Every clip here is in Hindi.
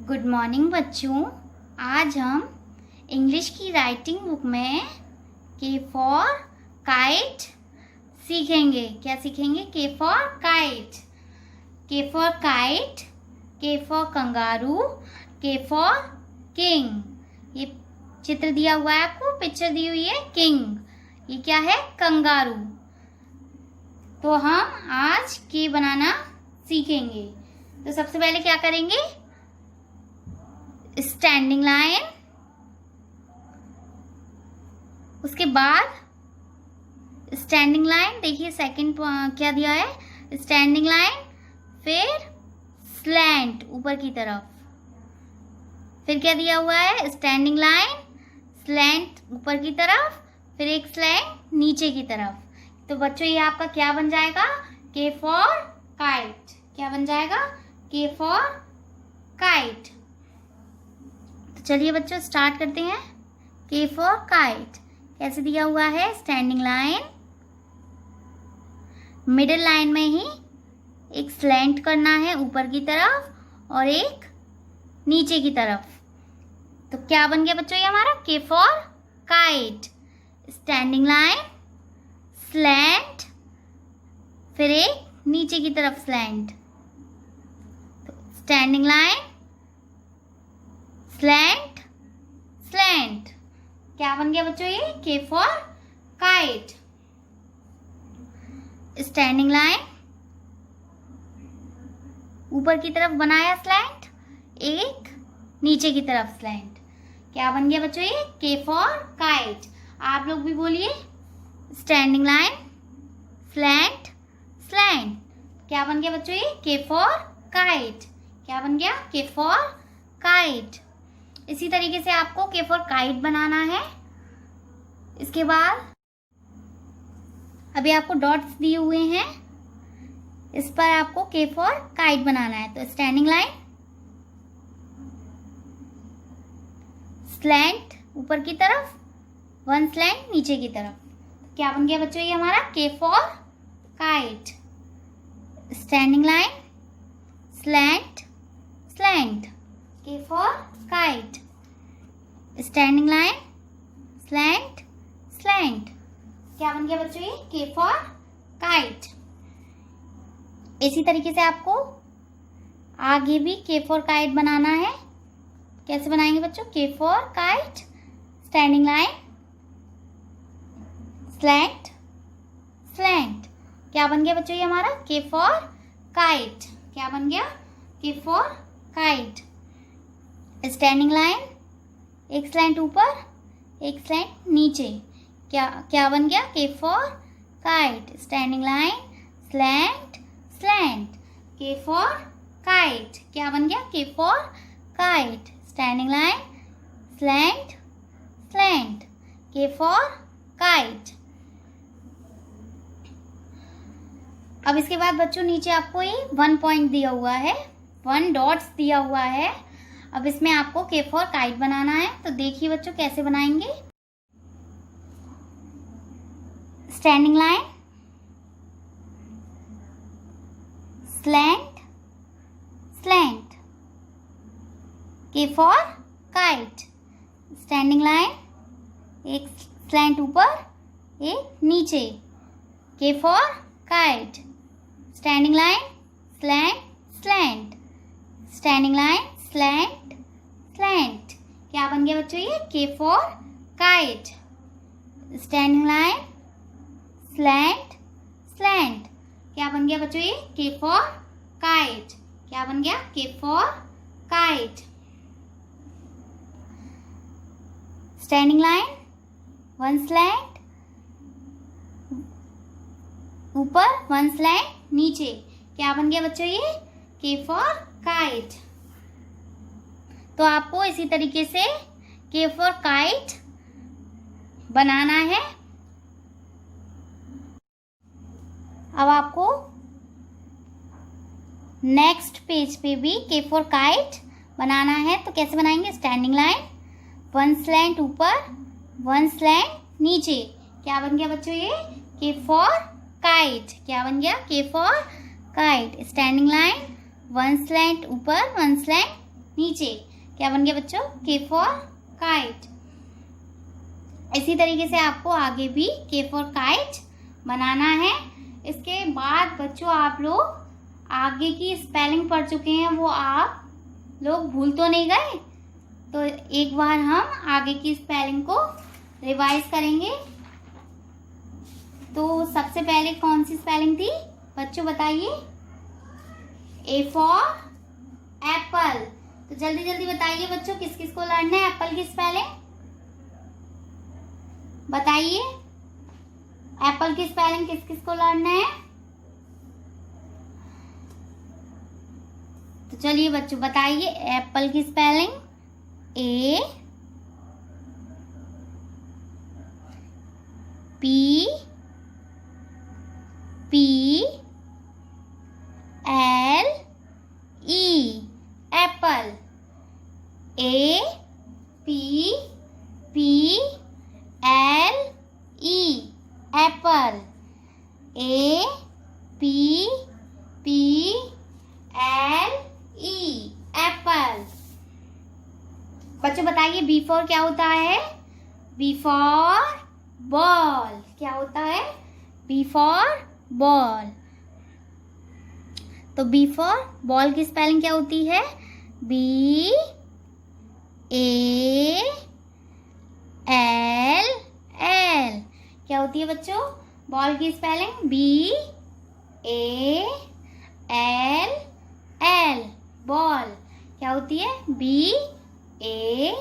गुड मॉर्निंग बच्चों। आज हम इंग्लिश की राइटिंग बुक में के फॉर काइट सीखेंगे। क्या सीखेंगे? के फॉर काइट, के फॉर काइट, के फॉर कंगारू, के फॉर किंग। ये चित्र दिया हुआ है आपको, पिक्चर दी हुई है किंग। ये क्या है? कंगारू। तो हम आज के बनाना सीखेंगे। तो सबसे पहले क्या करेंगे? स्टैंडिंग लाइन, उसके बाद स्टैंडिंग लाइन, देखिए सेकंड क्या दिया है? स्टैंडिंग लाइन, फिर स्लैंट ऊपर की तरफ, फिर क्या दिया हुआ है? स्टैंडिंग लाइन, स्लैंट ऊपर की तरफ, फिर एक स्लैंट नीचे की तरफ। तो बच्चों ये आपका क्या बन जाएगा? के फॉर काइट। क्या बन जाएगा? के फॉर काइट। चलिए बच्चों स्टार्ट करते हैं। के फॉर काइट कैसे दिया हुआ है? स्टैंडिंग लाइन, मिडिल लाइन में ही एक स्लैंट करना है ऊपर की तरफ और एक नीचे की तरफ। तो क्या बन गया बच्चों ये हमारा? K for kite. Standing line, slant, फिर एक नीचे की तरफ स्लैंट। तो स्टैंडिंग लाइन, स्लैंट, स्लैंट। क्या बन गया बच्चों ये? के फॉर काइट। स्टैंडिंग लाइन, ऊपर की तरफ बनाया स्लैंट, एक नीचे की तरफ स्लैंट। क्या बन गया बच्चों ये? के फॉर काइट। आप लोग भी बोलिए। Standing line, slant, slant. क्या बन गया बच्चों ये? के फॉर काइट। क्या बन गया? के फॉर काइट। इसी तरीके से आपको के फॉर काइट बनाना है। इसके बाद अभी आपको डॉट्स दिए हुए हैं, इस पर आपको के फॉर काइट बनाना है। तो स्टैंडिंग लाइन, स्लैंट ऊपर की तरफ, वन स्लैंट नीचे की तरफ। क्या बन गया बच्चों ये हमारा? K for kite. Standing line, slant, slant, K for kite. Standing line, slant, slant. क्या बन गया बच्चों ये? के फॉर काइट। इसी तरीके से आपको आगे भी के फॉर काइट बनाना है। कैसे बनाएंगे बच्चों? के for kite, standing line, slant, slant. क्या बन गया बच्चों ये हमारा? K for kite. क्या बन गया? के फॉर काइट। स्टैंडिंग लाइन, एक स्लैंट ऊपर, एक स्लैंट नीचे। क्या क्या बन गया? के for kite. Standing line, slant, slant, K for kite. क्या बन गया? के for kite. Standing line, slant, slant, K for kite. अब इसके बाद बच्चों नीचे आपको ये 1 पॉइंट दिया हुआ है, 1 डॉट्स दिया हुआ है। अब इसमें आपको के फॉर काइट बनाना है। तो देखिए बच्चों कैसे बनाएंगे। Standing line, slant, slant, K for kite. Standing line, एक स्लैंट ऊपर, एक नीचे, के for kite. Standing line, slant, slant, standing line, slant, slant. क्या बन गया बच्चों ये? के for kite. Standing line, slant, slant. क्या बन गया बच्चों ये? के फॉर काइट। क्या बन गया? के for kite. Standing line, one slant ऊपर, वन स्लैंट नीचे। क्या बन गया बच्चों ये? के फॉर काइट। तो आपको इसी तरीके से के फॉर काइट बनाना है। अब आपको नेक्स्ट पेज पे भी के फॉर काइट बनाना है। तो कैसे बनाएंगे? स्टैंडिंग लाइन, वन स्लैंट ऊपर, वन स्लैंट नीचे। क्या बन गया बच्चों ये? के फॉर काइट। क्या बन गया? के for kite. Standing line, one slant ऊपर, वन स्लैंट नीचे क्या बन गया बच्चों? K for kite। इसी तरीके से आपको आगे भी K for kite बनाना है। इसके बाद बच्चों आप लोग आगे की स्पेलिंग पढ़ चुके हैं, वो आप लोग भूल तो नहीं गए? तो एक बार हम आगे की स्पेलिंग को रिवाइज करेंगे। तो सबसे पहले कौन सी स्पेलिंग थी बच्चों बताइए? A for Apple. तो जल्दी जल्दी बताइए बच्चों, किस किस को लर्न है एप्पल की स्पेलिंग? बताइए एप्पल की स्पेलिंग किस किस को लर्न है? तो चलिए बच्चों बताइए एप्पल की spelling. A P P L E Apple. A P P L E Apple. A P P L E Apple. बच्चों बताइए B फॉर क्या होता है? B for ball. क्या होता है? B for ball. तो B फॉर बॉल की स्पेलिंग क्या होती है? B A L L। क्या होती है बच्चों बॉल की spelling? B A L L ball. क्या होती है? B A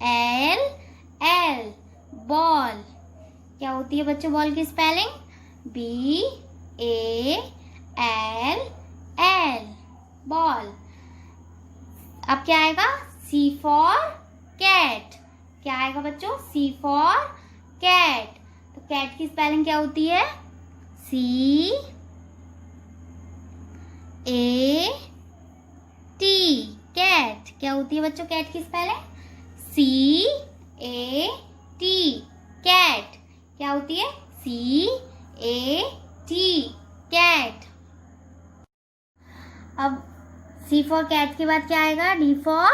L L ball. क्या होती है बच्चों बॉल की spelling? B A L L ball. अब क्या आएगा? C for cat. क्या आएगा बच्चों? C for cat. तो कैट की स्पेलिंग क्या होती है? C A T cat. क्या होती है बच्चों कैट की spelling? C A T cat. क्या होती है? C A T cat. अब C फॉर कैट के बाद क्या आएगा? D for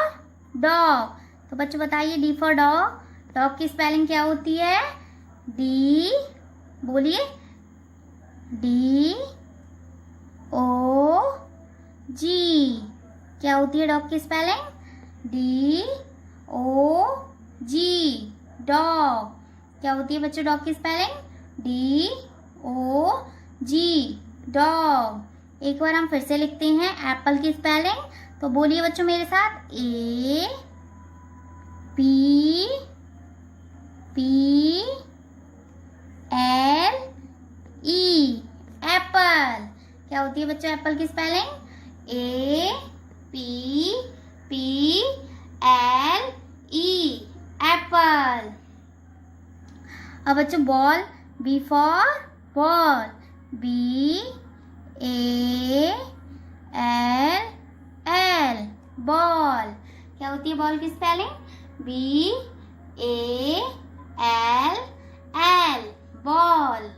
dog. तो बच्चों बताइए D फॉर डॉग। डॉग की स्पेलिंग क्या होती है? D बोलिए D O G। क्या होती है डॉग की spelling? D O G dog. क्या होती है बच्चों डॉग की spelling? D O G dog. एक बार हम फिर से लिखते हैं एप्पल की स्पेलिंग। तो बोलिए बच्चों मेरे साथ A P P L E Apple. क्या होती है बच्चों एप्पल की spelling? A P P L E Apple. अब बच्चों ball B for ball. B A L L ball. क्या होती है बॉल की spelling? B A L L ball.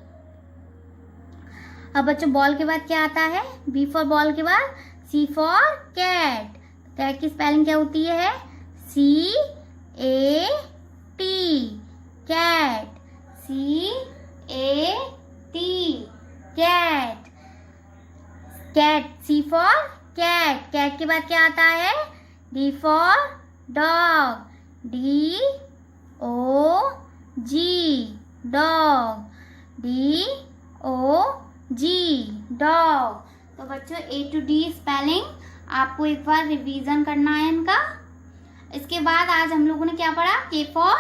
अब बच्चों बॉल के बाद क्या आता है? B फॉर बॉल के बाद C फॉर कैट। कैट की स्पेलिंग क्या होती है? C A T cat. C A T cat. Cat C for cat. Cat के बाद क्या आता है? D for dog. D O G dog. D O G dog. तो बच्चों A to D स्पेलिंग आपको एक बार रिवीजन करना है इनका। इसके बाद आज हम लोगों ने क्या पढ़ा? K for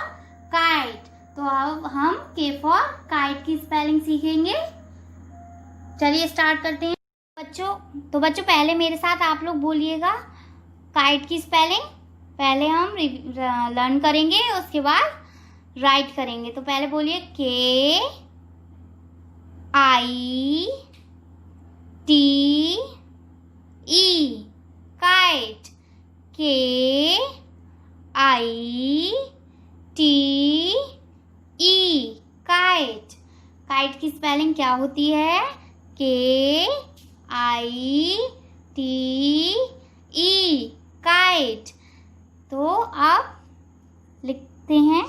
kite. तो अब हम K फॉर काइट की स्पेलिंग सीखेंगे। चलिए स्टार्ट करते हैं बच्चों। तो बच्चों पहले मेरे साथ आप लोग बोलिएगा काइट की स्पेलिंग। पहले हम लर्न करेंगे, उसके बाद राइट करेंगे। तो पहले बोलिए K I T E kite. K I T E kite. Kite की स्पेलिंग क्या होती है? K I T E kite. तो आप लिखते हैं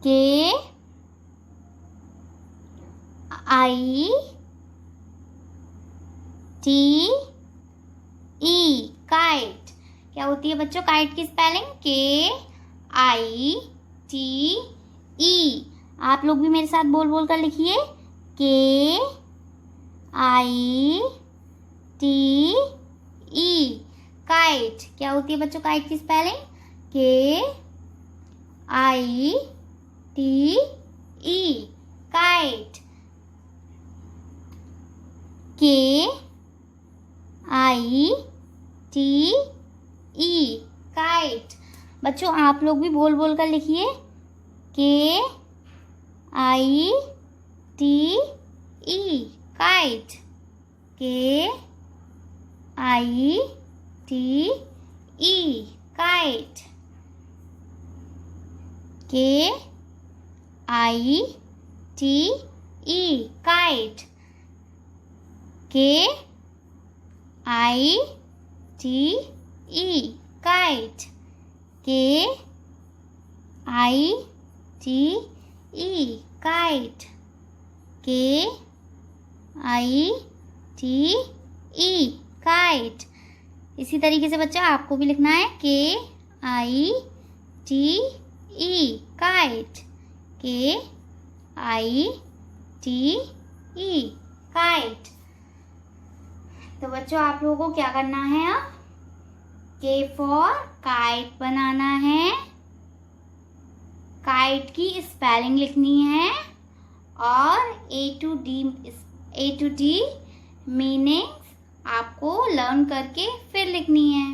KITE काइट। क्या होती है बच्चों काइट की स्पेलिंग? KITE। आप लोग भी मेरे साथ बोल बोल कर लिखिए KITE काइट। क्या होती है बच्चों काइट की spelling? KITE kite. KITE kite. बच्चों आप लोग भी बोल बोल कर लिखिए KITE kite. KITE kite. KITE kite. KITE kite. KITE kite. KITE kite. इसी तरीके से बच्चा आपको भी लिखना है KITE काइट। KITE kite. तो बच्चों आप लोगों को क्या करना है? अब K फॉर काइट बनाना है, काइट की स्पेलिंग लिखनी है और A to D मीनिंग्स आपको लर्न करके फिर लिखनी है।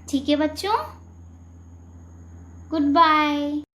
ठीक है बच्चों, गुड बाय।